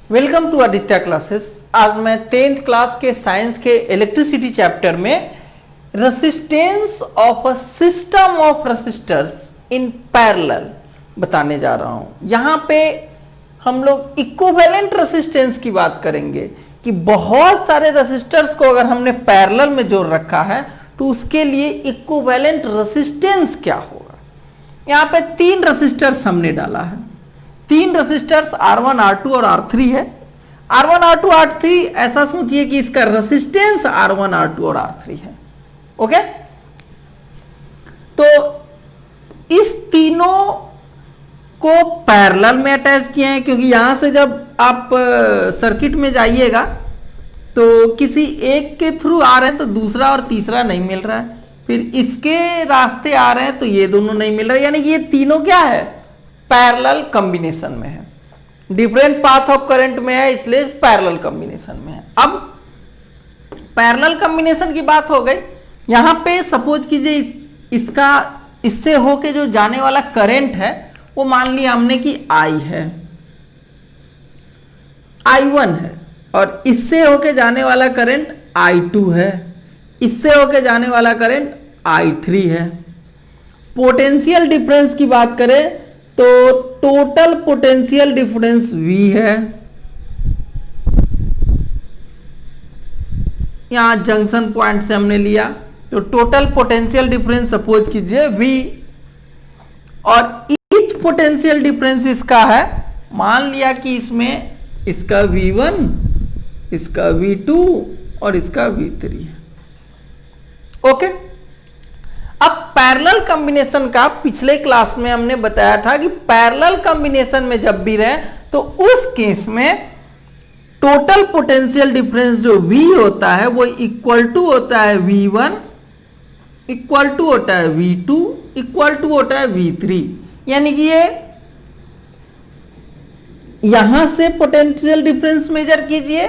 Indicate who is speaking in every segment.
Speaker 1: Welcome to Aditya classes. आज मैं 10th class के साइंस के इलेक्ट्रिसिटी चैप्टर में resistance of a system of resistors in parallel बताने जा रहा हूं। यहां पे हम लोग इक्विवेलेंट रेसिस्टेंस की बात करेंगे कि बहुत सारे रेसिस्टर्स को अगर हमने पैरेलल में जोड़ रखा है तो उसके लिए इक्विवेलेंट रेसिस्टेंस क्या होगा। यहां पे 3 रेसिस्टर्स हमने डाला है। 3 रेसिस्टर्स R1, R2 और R3 है। R1, R2, R3 ऐसा सोचिए कि इसका रेसिस्टेंस R1, R2 और R3 है। ओके, तो इस तीनों को पैरेलल में अटैच किए हैं, क्योंकि यहां से जब आप सर्किट में जाइएगा तो किसी एक के थ्रू आ रहे हैं तो दूसरा और तीसरा नहीं मिल रहा है, फिर इसके रास्ते आ रहे हैं तो ये दोनों नहीं मिल रहे, यानी ये तीनों क्या है, पैरेलल कॉम्बिनेशन में है। डिफरेंट पाथ ऑफ करंट में है, इसलिए पैरेलल कॉम्बिनेशन में है। अब पैरेलल कॉम्बिनेशन की बात हो गई। यहां पे सपोज कीजिए इसका इससे होके जो जाने वाला करंट है वो मान लिया हमने कि I है, I1 है, और इससे होके जाने वाला करंट I2 है, इससे होके जाने वाला करंट I3 है। पोटेंशियल डिफरेंस की बात करें तो टोटल पोटेंशियल डिफरेंस V है। यहां जंक्शन पॉइंट से हमने लिया तो टोटल पोटेंशियल डिफरेंस सपोज कीजिए V, और ईच पोटेंशियल डिफरेंस इसका है, मान लिया कि इसमें इसका V1, इसका V2 और इसका V3 है। ओके, अब पैरेलल कॉम्बिनेशन का पिछले क्लास में हमने बताया था कि पैरेलल कॉम्बिनेशन में जब भी रहे तो उस केस में टोटल पोटेंशियल डिफरेंस जो V होता है वो इक्वल टू होता है V1, इक्वल टू होता है V2, इक्वल टू होता है V3। यानी कि ये यहां से पोटेंशियल डिफरेंस मेजर कीजिए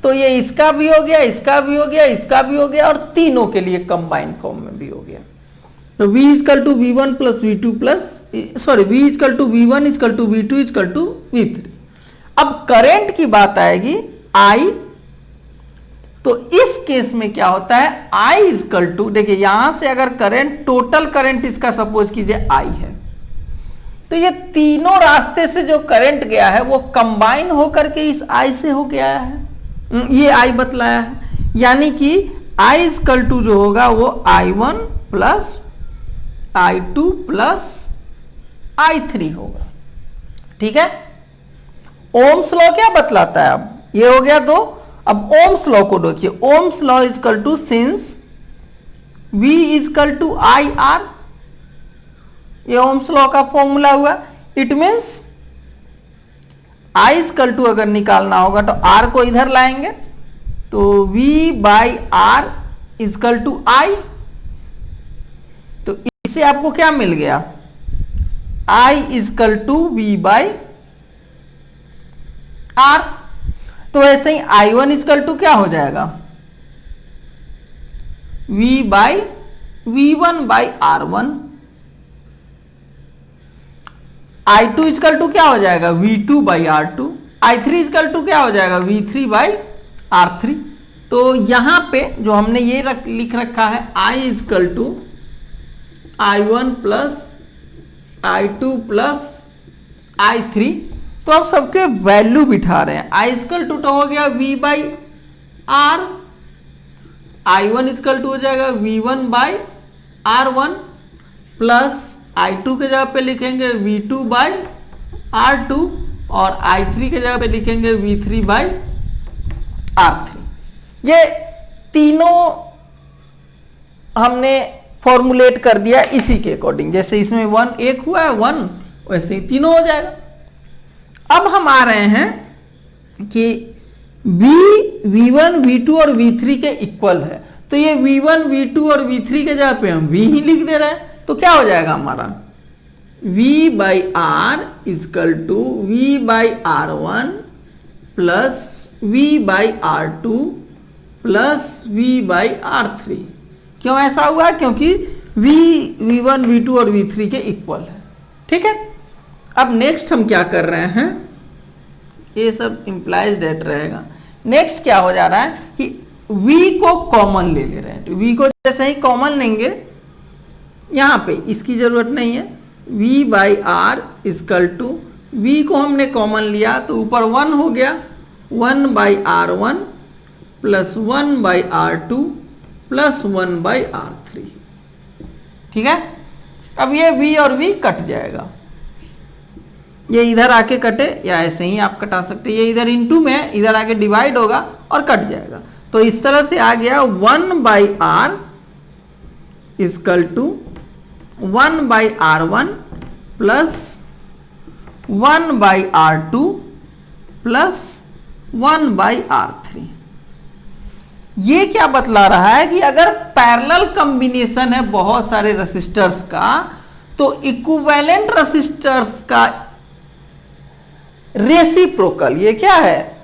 Speaker 1: तो ये इसका भी हो गया, इसका भी हो गया, इसका भी हो गया, और तीनों के लिए कंबाइंड फॉर्म में भी हो गया। तो V equal to V1 plus V2 plus sorry V equal to V1 equal to V2 equal to V3। अब करंट की बात आएगी I, तो इस केस में क्या होता है, I इक्वल टू, देखिए यहां से अगर करंट, टोटल करंट इसका सपोज कीजिए I है, तो ये तीनों रास्ते से जो करंट गया है वो कंबाइन होकर के इस I से हो गया है, ये I बतलाया है। यानी कि I इक्वल टू जो होगा वो I1 plus I2 plus I3 होगा। ठीक है, ओम्स लॉ क्या बतलाता है, अब ये हो गया 2। अब ओम्स लॉ को देखिए, Ohm's law equal to since V equal to IR, ये ओम्स लॉ का फॉर्मूला हुआ। It means I equal to अगर निकालना होगा तो R को इधर लाएंगे तो V by R equal to I, तो इससे आपको क्या मिल गया, I equal to V by R। तो ऐसे ही I1 इक्वल टू क्या हो जाएगा, V by V1 by R1। I2 equal to क्या हो जाएगा, V2 by R2। I3 equal to क्या हो जाएगा, V3 बाई R3। तो यहां पे जो हमने ये लिख रखा है I equal to I1 plus I2 plus I3, तो आप सबके वैल्यू बिठा रहे हैं। I इक्वल टू तो हो गया V by R, I1 equal to हो जाएगा V1 by R1 plus I2 के जगह पे लिखेंगे V2 बाई R2 और I3 के जगह पे लिखेंगे V3 बाई R3। ये तीनों हमने फॉर्मुलेट कर दिया इसी के अकॉर्डिंग, जैसे इसमें 1 एक हुआ है 1, वैसे ही तीनों हो जाएगा। अब हम आ रहे हैं कि V1, V2 और V3 के इक्वल है, तो ये V1, V2 और V3 के जगह पे हम V ही लिख दे रहे हैं, तो क्या हो जाएगा हमारा, V by R equal to V by R1 plus V by R2 plus V by R3। क्यों ऐसा हुआ, क्योंकि V1, V2 और V3 के इक्वल है। ठीक है, अब नेक्स्ट हम क्या कर रहे हैं, ये सब इंप्लाइज डेट रहेगा। नेक्स्ट क्या हो जा रहा है कि v को कॉमन ले रहे हैं, तो v को जैसे ही कॉमन लेंगे यहां पे इसकी जरूरत नहीं है, v by R equal to v को हमने कॉमन लिया तो ऊपर 1 हो गया, 1 by R one plus 1 by R two plus 1 by R three. ठीक है, अब ये v और v कट जाएगा, ये इधर आके कटे या ऐसे ही आप कटा सकते, ये इधर इंटू में है, इधर आके डिवाइड होगा और कट जाएगा। तो इस तरह से आ गया 1 by R equal to 1 by R one plus 1 by R two plus 1 by R three. ये क्या बतला रहा है कि अगर पैरेलल कॉम्बिनेशन है बहुत सारे रेसिस्टर्स का, तो इक्विवेलेंट रेसिस्टर्स का रेसिप्रोकल, ये क्या है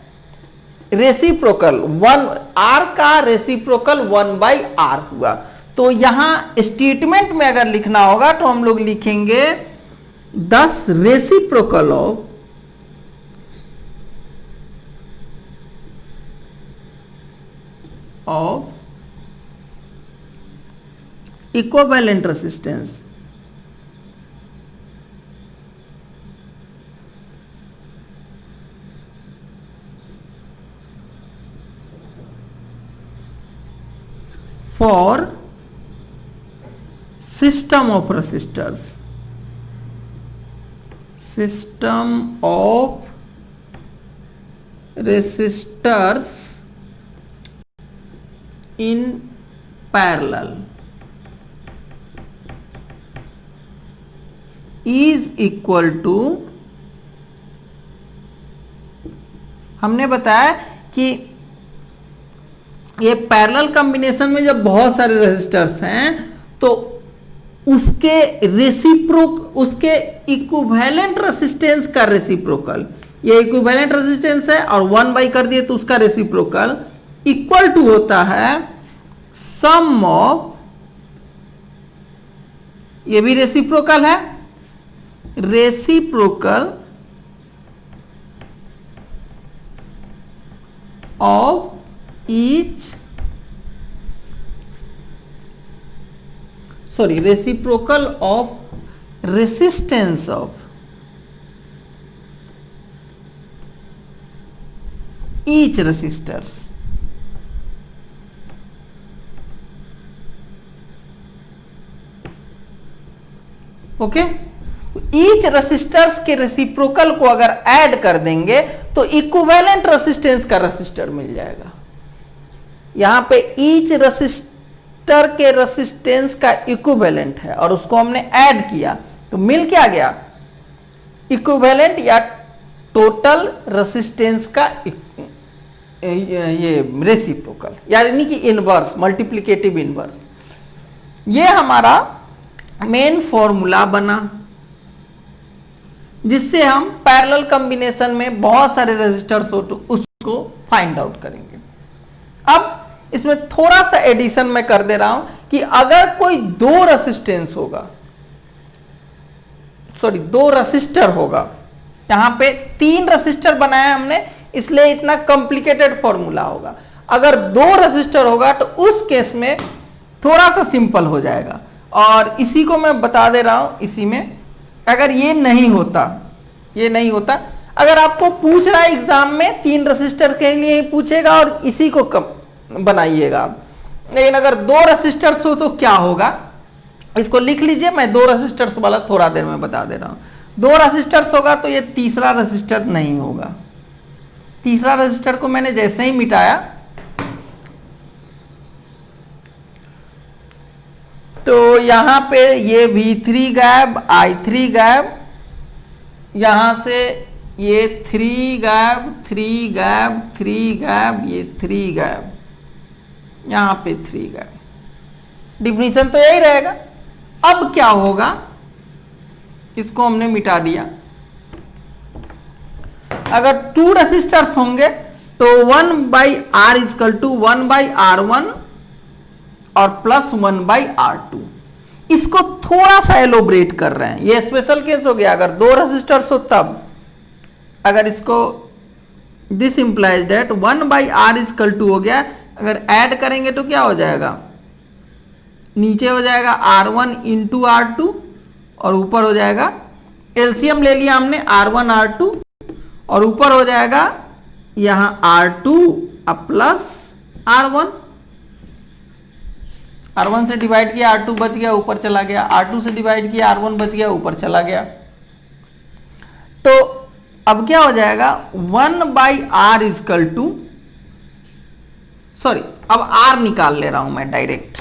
Speaker 1: रेसिप्रोकल, 1 आर का रेसिप्रोकल 1 बाई आर हुआ। तो यहां स्टेटमेंट में अगर लिखना होगा तो हम लोग लिखेंगे 10 reciprocal of equivalent resistance for system of resistors, system of resistors in parallel is equal to, हमने बताया कि ये पैरेलल कॉम्बिनेशन में जब बहुत सारे रेसिस्टर्स हैं तो उसके उसके इक्विवेलेंट रेसिस्टेंस का रेसिप्रोकल, ये इक्विवेलेंट रेसिस्टेंस है और 1 बाई कर दिए तो उसका रेसिप्रोकल इक्वल टू होता है सम ऑफ, ये भी रेसिप्रोकल है, reciprocal of reciprocal of resistance of each resistors। Okay, each resistors के रेसिप्रोकल को अगर ऐड कर देंगे तो इक्विवेलेंट रेसिस्टेंस का रेसिस्टर मिल जाएगा। यहां पे ईच रेसिस्टर के रेसिस्टेंस का इक्विवेलेंट है और उसको हमने ऐड किया तो मिल क्या गया, इक्विवेलेंट या टोटल रेसिस्टेंस का ये रेसिप्रोकल, यानी कि इनवर्स, मल्टीप्लिकेटिव इनवर्स। ये हमारा मेन फॉर्मूला बना जिससे हम पैरेलल कॉम्बिनेशन में बहुत सारे रेजिस्टर्स हो तो उसको फाइंड आउट करेंगे। अब इसमें थोड़ा सा एडिशन मैं कर दे रहा हूं कि अगर कोई दो रेसिस्टेंस होगा, सॉरी दो रेसिस्टर होगा, यहां पे 3 रेसिस्टर बनाया हमने इसलिए इतना कॉम्प्लिकेटेड फॉर्मूला होगा। अगर 2 रेसिस्टर होगा तो उस केस में थोड़ा सा सिंपल हो जाएगा और इसी को मैं बता दे रहा हूं। इसी में अगर ये नहीं होता, ये नहीं होता, अगर आपको पूछ रहा है एग्जाम में 3 रेसिस्टर के लिए ही पूछेगा और इसी को बनाइएगा आप, लेकिन अगर 2 रेसिस्टर्स हो तो क्या होगा इसको लिख लीजिए। मैं 2 रेसिस्टर्स वाला थोड़ा देर में बता दे रहा हूं। 2 रेसिस्टर्स होगा तो ये तीसरा रेसिस्टर नहीं होगा। तीसरा रेसिस्टर को मैंने जैसे ही मिटाया तो यहां पे ये V3 गायब, I3 गायब, यहां से ये 3 गायब, 3 गायब, 3 गायब, ये 3 गायब, यहां पे 3 गायब। डिफिनीशन तो यही रहेगा। अब क्या होगा, इसको हमने मिटा दिया। अगर 2 रेसिस्टर्स होंगे तो 1 by R equal to 1 by R1 और प्लस 1 बाई R2। इसको थोड़ा सा एलोबरेट कर रहे हैं, ये स्पेशल केस हो गया। अगर 2 रेसिस्टर्स हो तब, अगर इसको this implies that 1/r equal to हो गया, अगर ऐड करेंगे तो क्या हो जाएगा, नीचे हो जाएगा R1 इंटू R2 और ऊपर हो जाएगा, एलसीएम ले लिया हमने R1 R2 और ऊपर हो जाएगा यहां R2 अब प्लस R1 से डिवाइड किया R2 बच गया ऊपर चला गया, R2 से डिवाइड किया R1 बच गया ऊपर चला गया। तो अब क्या हो जाएगा 1/r इजकल टू, सॉरी अब r निकाल ले रहा हूं मैं डायरेक्ट,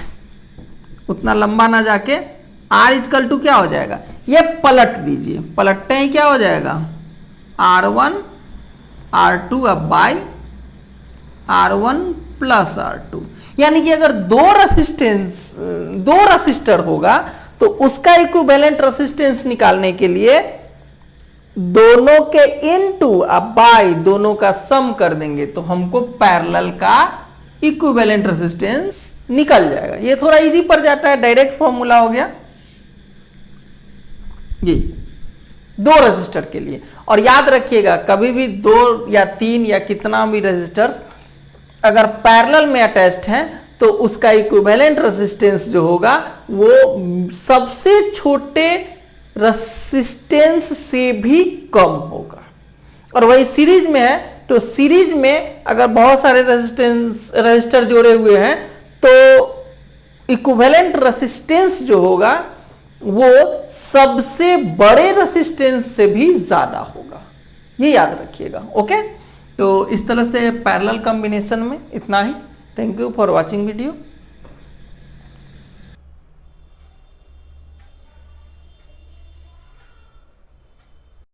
Speaker 1: उतना लंबा ना जाके, r इजकल टू क्या हो जाएगा, ये पलट दीजिए, पलटते ही क्या हो जाएगा R1 R2 अब बाय R1 प्लस R2, यानी कि अगर दो रसिस्टर होगा तो उसका इक्विवेलेंट रेसिस्टेंस निकालने के लिए दोनों के इनटू अब बाय दोनों का सम कर देंगे तो हमको पैरेलल का इक्विवेलेंट रेसिस्टेंस निकल जाएगा। ये थोड़ा इजी पड़ जाता है, डायरेक्ट फॉर्मूला हो गया ये दो रेजिस्टर के लिए। और याद रखिएगा कभी भी 2 या 3 या कितना भी रेजिस्टर्स अगर पैरेलल में अटैच्ड हैं तो उसका इक्विवेलेंट रेजिस्टेंस जो होगा वो सबसे छोटे रेजिस्टेंस से भी कम होगा। और वही सीरीज में है तो सीरीज में अगर बहुत सारे रेजिस्टर जोड़े हुए हैं तो इक्विवेलेंट रेजिस्टेंस जो होगा वो सबसे बड़े रेजिस्टेंस से भी ज्यादा होगा, ये याद रखिएगा। ओके, तो इस तरह से पैरेलल कॉम्बिनेशन में इतना ही। Thank you for watching video.